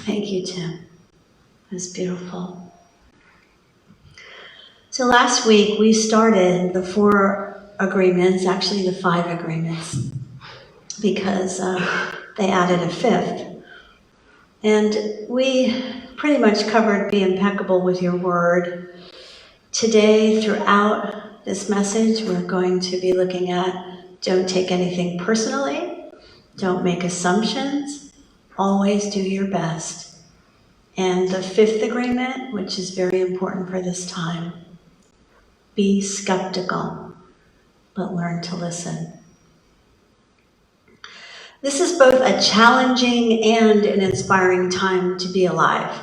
Thank you, Tim. It was beautiful. So last week we started the 4 agreements, actually the 5 agreements, because they added a 5th. And we pretty much covered be impeccable with your word. Today, throughout this message, we're going to be looking at don't take anything personally, don't make assumptions, always do your best. And the 5th agreement, which is very important for this time, be skeptical, but learn to listen. This is both a challenging and an inspiring time to be alive.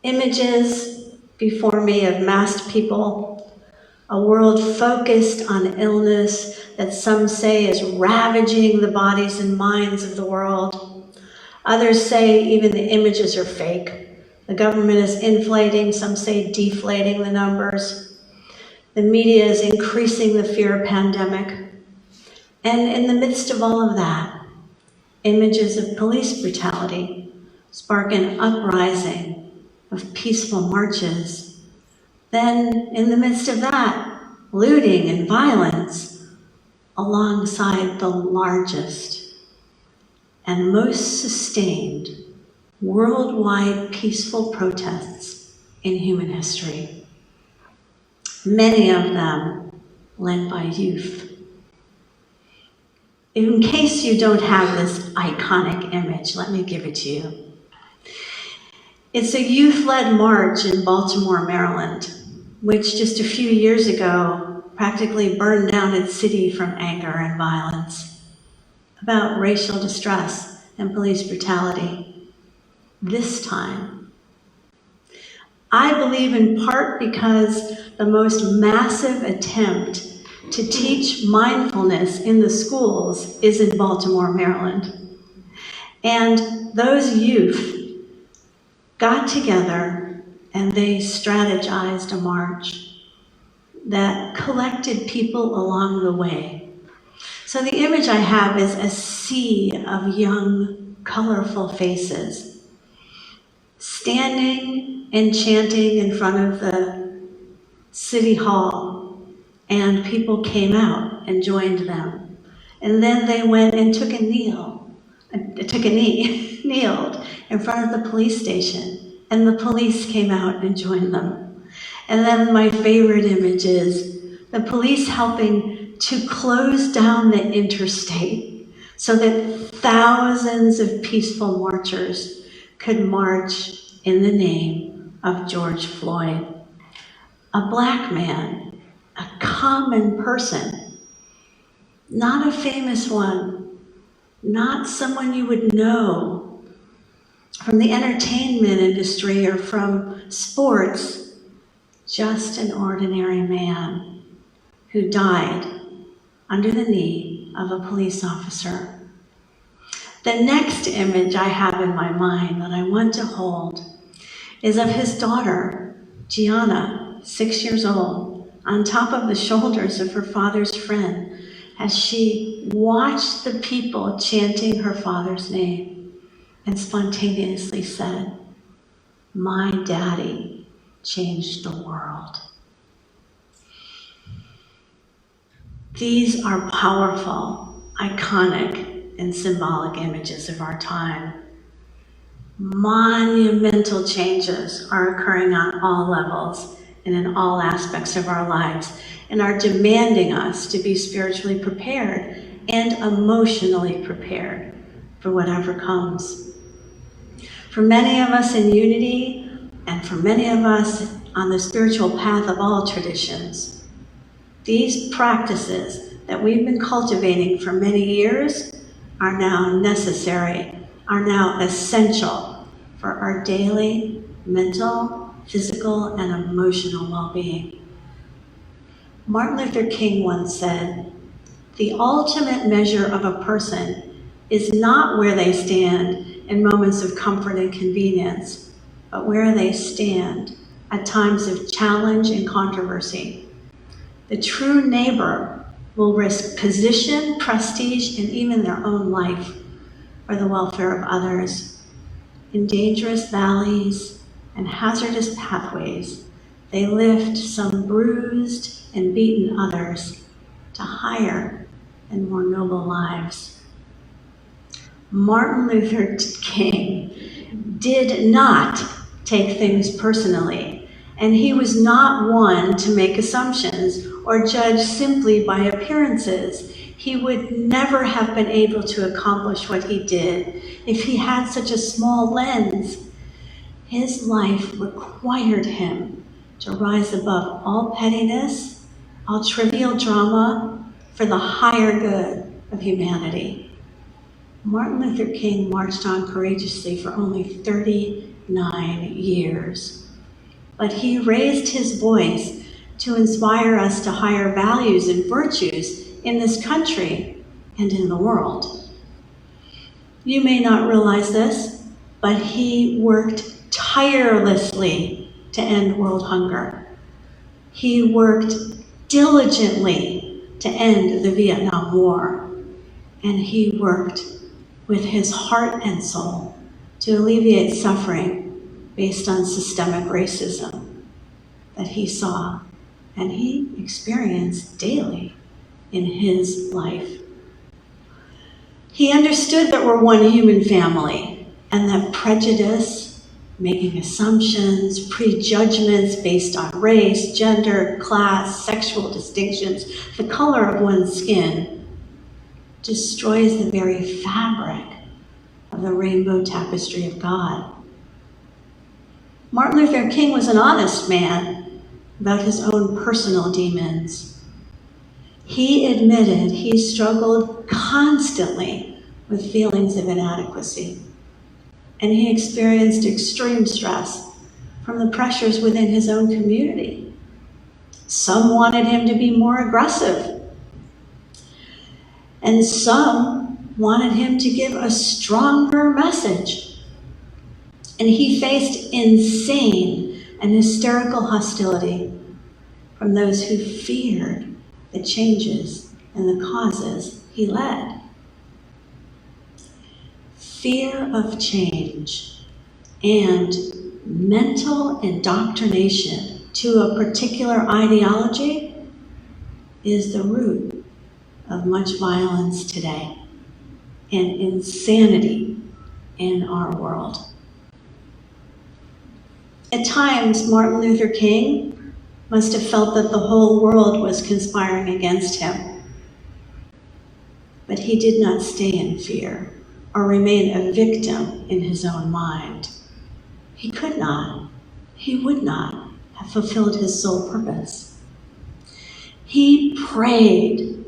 Images before me of massed people, a world focused on illness that some say is ravaging the bodies and minds of the world. Others say even the images are fake. The government is inflating, some say deflating the numbers. The media is increasing the fear of pandemic. And in the midst of all of that, images of police brutality spark an uprising of peaceful marches. Then, in the midst of that, looting and violence alongside the largest and most sustained worldwide peaceful protests in human history. Many of them led by youth. In case you don't have this iconic image, let me give it to you. It's a youth-led march in Baltimore, Maryland, which just a few years ago practically burned down its city from anger and violence, about racial distress and police brutality. This time, I believe in part because the most massive attempt to teach mindfulness in the schools is in Baltimore, Maryland. And those youth got together and they strategized a march that collected people along the way. So the image I have is a sea of young, colorful faces standing and chanting in front of the city hall. And people came out and joined them. And then they went and took a knee, kneeled in front of the police station. And the police came out and joined them. And then my favorite image is the police helping to close down the interstate so that thousands of peaceful marchers could march in the name of George Floyd, a black man, a common person, not a famous one, not someone you would know from the entertainment industry or from sports, just an ordinary man who died under the knee of a police officer. The next image I have in my mind that I want to hold is of his daughter, Gianna, 6 years old, on top of the shoulders of her father's friend as she watched the people chanting her father's name and spontaneously said, "My daddy changed the world." These are powerful, iconic, and symbolic images of our time. Monumental changes are occurring on all levels and in all aspects of our lives, and are demanding us to be spiritually prepared and emotionally prepared for whatever comes. For many of us in unity, and for many of us on the spiritual path of all traditions, these practices that we've been cultivating for many years are now necessary, are now essential for our daily mental, physical, and emotional well-being. Martin Luther King once said, "The ultimate measure of a person is not where they stand in moments of comfort and convenience, but where they stand at times of challenge and controversy. The true neighbor will risk position, prestige, and even their own life for the welfare of others." in dangerous valleys and hazardous pathways, they lift some bruised and beaten others to higher and more noble lives. Martin Luther King did not take things personally, and he was not one to make assumptions or judge simply by appearances. He would never have been able to accomplish what he did if he had such a small lens. His life required him to rise above all pettiness, all trivial drama, for the higher good of humanity. Martin Luther King marched on courageously for only 39 years, but he raised his voice to inspire us to higher values and virtues in this country and in the world. You may not realize this, but he worked tirelessly to end world hunger. He worked diligently to end the Vietnam War, and he worked with his heart and soul to alleviate suffering based on systemic racism that he saw and he experienced daily in his life. He understood that we're one human family and that prejudice, making assumptions, prejudgments based on race, gender, class, sexual distinctions, the color of one's skin, destroys the very fabric of the rainbow tapestry of God. Martin Luther King was an honest man about his own personal demons. He admitted he struggled constantly with feelings of inadequacy, and he experienced extreme stress from the pressures within his own community. Some wanted him to be more aggressive, and some wanted him to give a stronger message. And he faced insane and hysterical hostility from those who feared the changes and the causes he led. Fear of change and mental indoctrination to a particular ideology is the root of much violence today and insanity in our world. At times, Martin Luther King must have felt that the whole world was conspiring against him. But he did not stay in fear or remain a victim in his own mind. He could not, he would not have fulfilled his sole purpose. He prayed.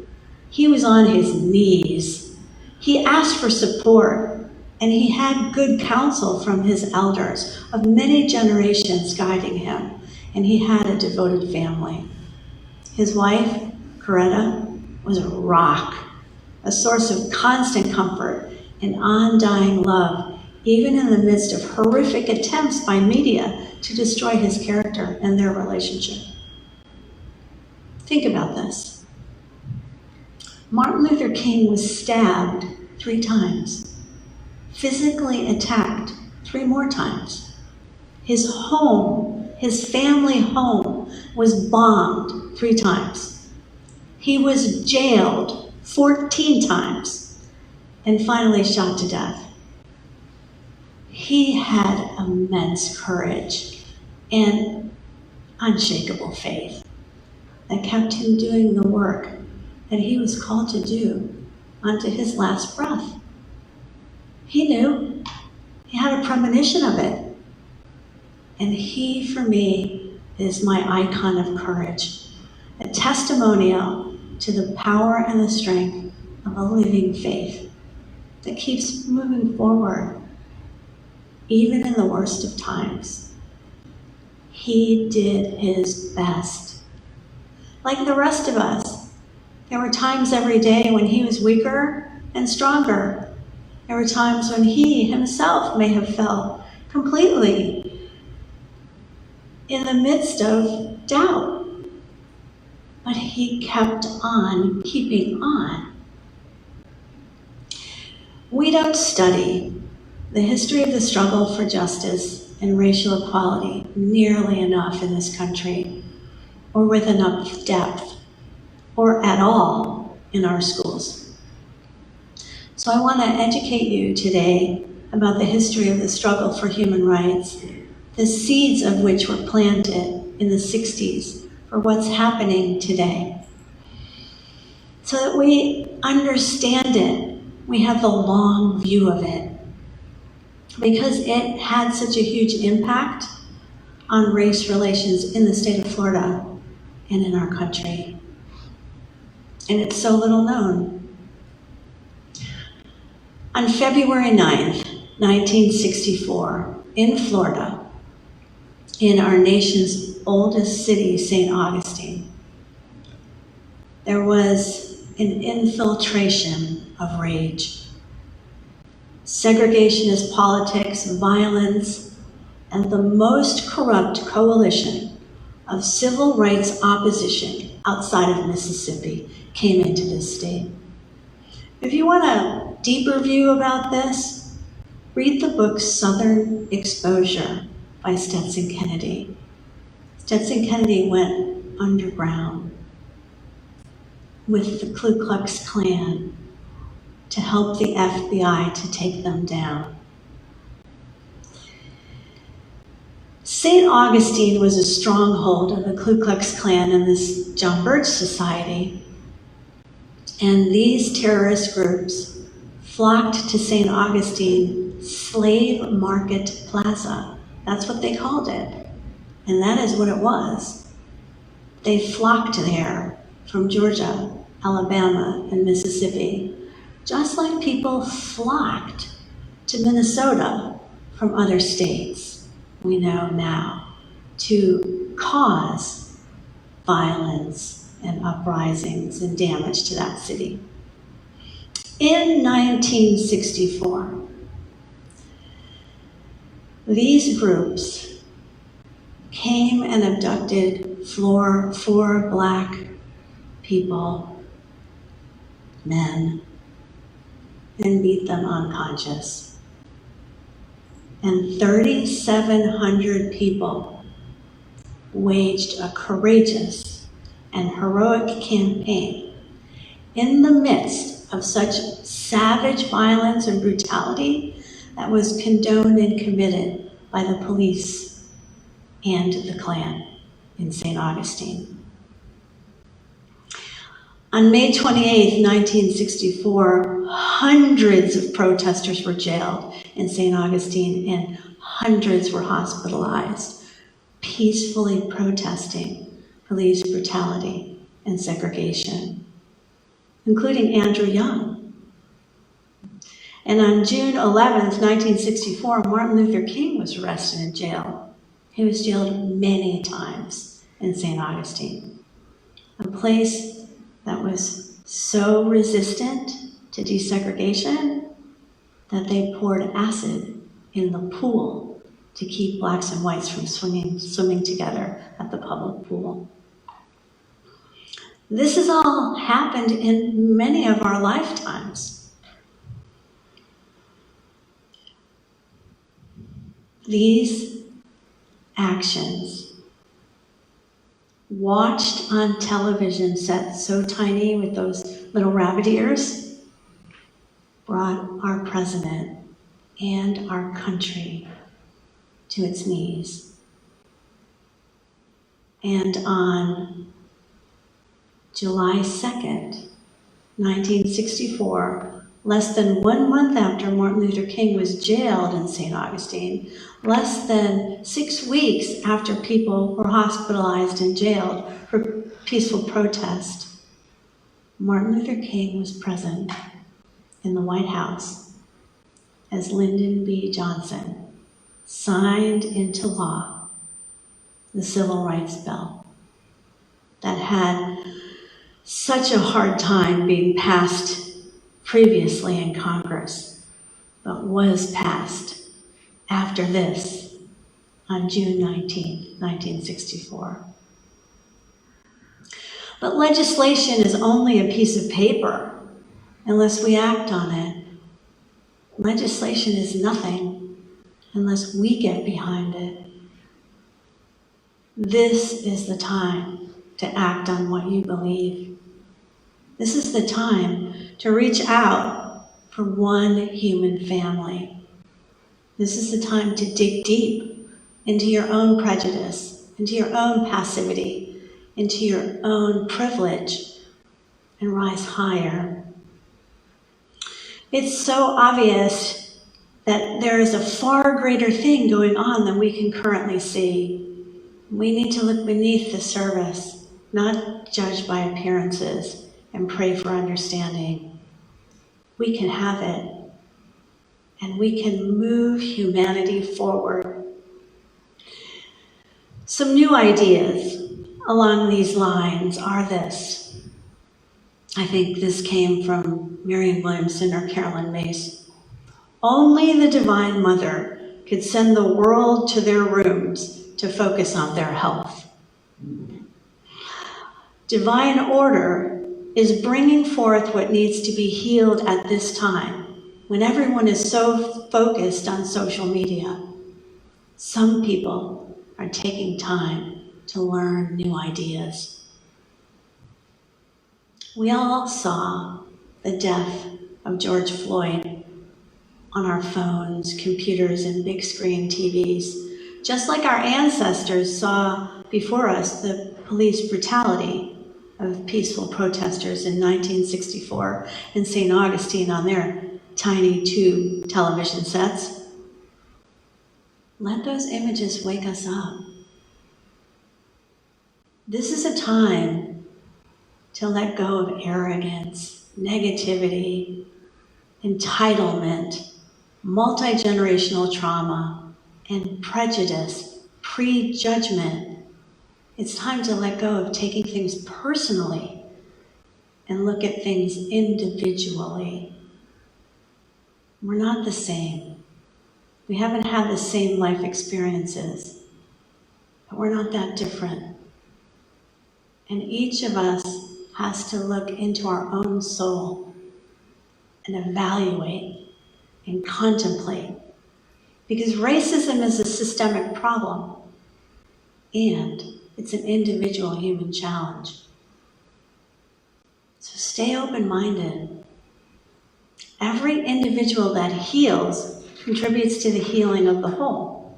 He was on his knees. He asked for support, and he had good counsel from his elders of many generations guiding him, and he had a devoted family. His wife, Coretta, was a rock, a source of constant comfort and undying love, even in the midst of horrific attempts by media to destroy his character and their relationship. Think about this. Martin Luther King was stabbed 3 times, physically attacked 3 more times. His home, his family home, was bombed 3 times. He was jailed 14 times and finally shot to death. He had immense courage and unshakable faith that kept him doing the work that he was called to do unto his last breath. He knew. He had a premonition of it. And he, for me, is my icon of courage, a testimonial to the power and the strength of a living faith that keeps moving forward, even in the worst of times. He did his best. Like the rest of us, there were times every day when he was weaker and stronger. There were times when he himself may have felt completely in the midst of doubt. But he kept on keeping on. We don't study the history of the struggle for justice and racial equality nearly enough in this country, or with enough depth, or at all in our schools. So I want to educate you today about the history of the struggle for human rights, the seeds of which were planted in the 60s for what's happening today. So that we understand it, we have the long view of it, because it had such a huge impact on race relations in the state of Florida and in our country. And it's so little known. On February 9th, 1964, in Florida, in our nation's oldest city, St. Augustine, there was an infiltration of rage. Segregationist politics, violence, and the most corrupt coalition of civil rights opposition outside of Mississippi came into this state. If you want a deeper view about this, read the book Southern Exposure by Stetson Kennedy. Stetson Kennedy went underground with the Ku Klux Klan to help the FBI to take them down. St. Augustine was a stronghold of the Ku Klux Klan and this John Birch Society. And these terrorist groups flocked to St. Augustine Slave Market Plaza. That's what they called it. And that is what it was. They flocked there from Georgia, Alabama, and Mississippi, just like people flocked to Minnesota from other states, we know now, to cause violence and uprisings and damage to that city. In 1964, these groups came and abducted four Black people, men, and beat them unconscious. And 3,700 people waged a courageous and heroic campaign in the midst of such savage violence and brutality that was condoned and committed by the police and the Klan in St. Augustine. On May 28, 1964, hundreds of protesters were jailed in St. Augustine and hundreds were hospitalized, peacefully protesting police brutality and segregation, including Andrew Young. And on June 11th, 1964, Martin Luther King was arrested and jailed. He was jailed many times in St. Augustine, a place that was so resistant to desegregation that they poured acid in the pool to keep blacks and whites from swimming together at the public pool. This has all happened in many of our lifetimes. These actions, watched on television sets so tiny with those little rabbit ears, brought our president and our country to its knees. And on July 2nd, 1964, less than 1 month after Martin Luther King was jailed in St. Augustine, less than 6 weeks after people were hospitalized and jailed for peaceful protest, Martin Luther King was present in the White House as Lyndon B. Johnson signed into law the Civil Rights Bill that had such a hard time being passed previously in Congress, but was passed after this on June 19, 1964. But legislation is only a piece of paper unless we act on it. Legislation is nothing unless we get behind it. This is the time to act on what you believe. This is the time to reach out for one human family. This is the time to dig deep into your own prejudice, into your own passivity, into your own privilege, and rise higher. It's so obvious that there is a far greater thing going on than we can currently see. We need to look beneath the surface, not judge by appearances, and pray for understanding. We can have it, and we can move humanity forward. Some new ideas along these lines are this. I think this came from Marianne Williamson or Carolyn Mace. Only the Divine Mother could send the world to their rooms to focus on their health. Divine order is bringing forth what needs to be healed at this time, when everyone is so focused on social media. Some people are taking time to learn new ideas. We all saw the death of George Floyd on our phones, computers, and big screen TVs. Just like our ancestors saw before us the police brutality of peaceful protesters in 1964 in St. Augustine on their tiny tube television sets. Let those images wake us up. This is a time to let go of arrogance, negativity, entitlement, multi-generational trauma, and prejudice, prejudgment. It's time to let go of taking things personally and look at things individually. We're not the same. We haven't had the same life experiences, but we're not that different. And each of us has to look into our own soul and evaluate and contemplate. Because racism is a systemic problem, and it's an individual human challenge. So stay open-minded. Every individual that heals contributes to the healing of the whole.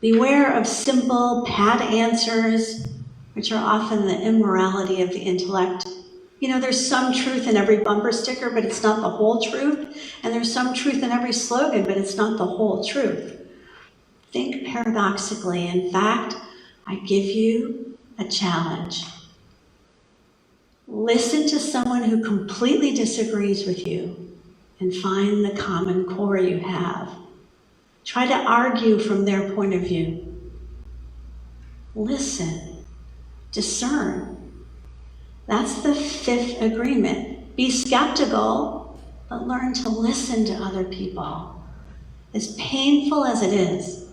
Beware of simple, pat answers, which are often the immorality of the intellect. You know, there's some truth in every bumper sticker, but it's not the whole truth. And there's some truth in every slogan, but it's not the whole truth. Think paradoxically. In fact, I give you a challenge. Listen to someone who completely disagrees with you and find the common core you have. Try to argue from their point of view. Listen. Discern. That's the fifth agreement. Be skeptical, but learn to listen to other people. As painful as it is,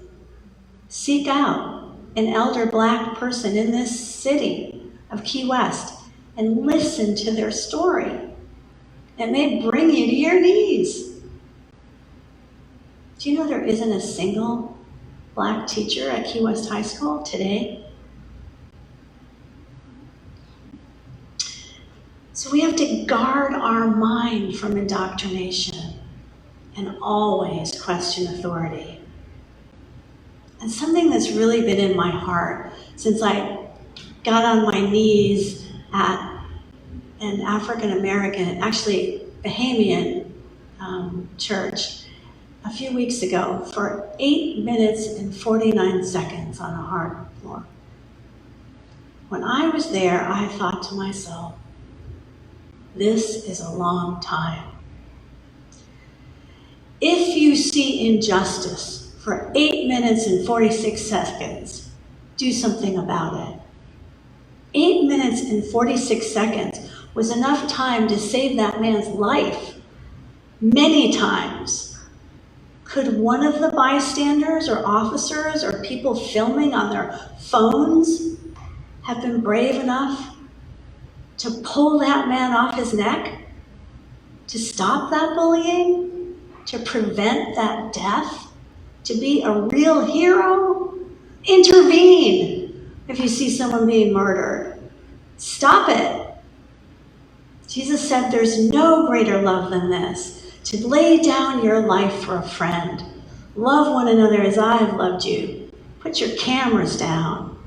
seek out an elder Black person in this city of Key West and listen to their story. It may bring you to your knees. Do you know there isn't a single Black teacher at Key West High School today? So we have to guard our mind from indoctrination and always question authority. And something that's really been in my heart since I got on my knees at an African American, actually Bahamian church a few weeks ago for 8 minutes and 49 seconds on a hard floor. When I was there, I thought to myself, this is a long time. If you see injustice for 8 minutes and 46 seconds, do something about it. 8 minutes and 46 seconds was enough time to save that man's life many times. Could one of the bystanders or officers or people filming on their phones have been brave enough to pull that man off his neck? to stop that bullying, to prevent that death, to be a real hero. Intervene if you see someone being murdered. Stop it. Jesus said there's no greater love than this, to lay down your life for a friend. Love one another as I have loved you. Put your cameras down.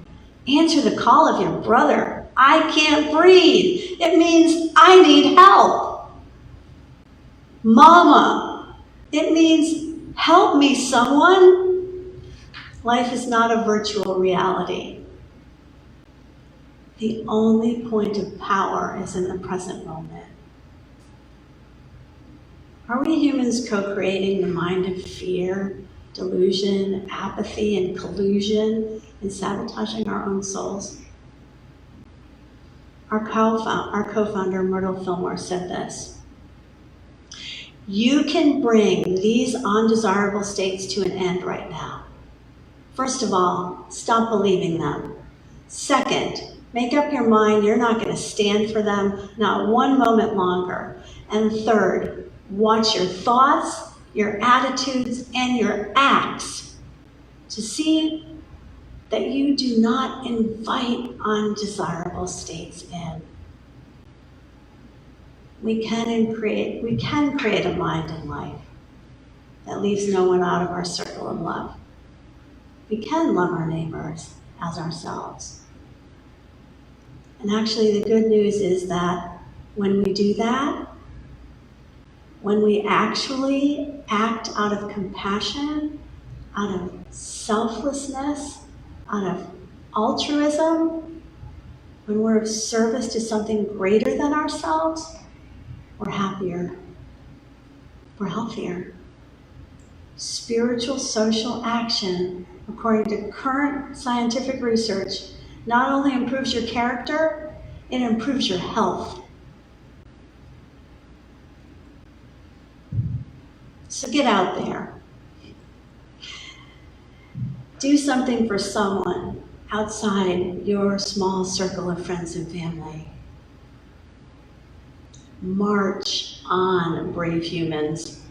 Answer the call of your brother. I can't breathe. It means I need help. Mama, it means help me, someone. Life is not a virtual reality. The only point of power is in the present moment. Are we humans co-creating the mind of fear, delusion, apathy, and collusion, and sabotaging our own souls? Our co-founder, Myrtle Fillmore, said this: you can bring these undesirable states to an end right now. First of all, stop believing them. Second, make up your mind you're not going to stand for them, not one moment longer. And third, watch your thoughts, your attitudes, and your acts to see that you do not invite undesirable states in. We can create a mind and life that leaves no one out of our circle of love. We can love our neighbors as ourselves. And actually, the good news is that when we do that, when we actually act out of compassion, out of selflessness, out of altruism, when we're of service to something greater than ourselves, we're happier, we're healthier. Spiritual social action, according to current scientific research, not only improves your character, it improves your health. So get out there. Do something for someone outside your small circle of friends and family. March on, brave humans.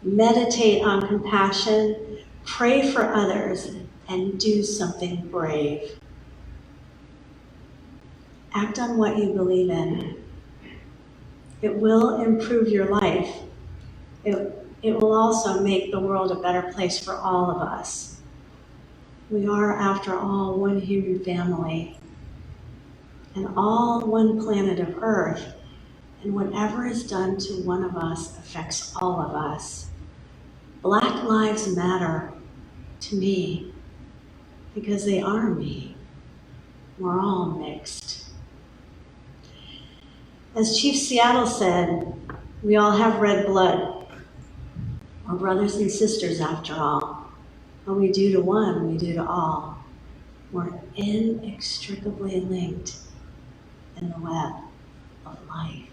Meditate on compassion, pray for others, and do something brave. Act on what you believe in. It will improve your life. It will also make the world a better place for all of us. We are, after all, one human family, and all one planet of Earth, and whatever is done to one of us affects all of us. Black lives matter to me because they are me. We're all mixed. As Chief Seattle said, we all have red blood. We're brothers and sisters after all. What we do to one, we do to all. We're inextricably linked in the web of life.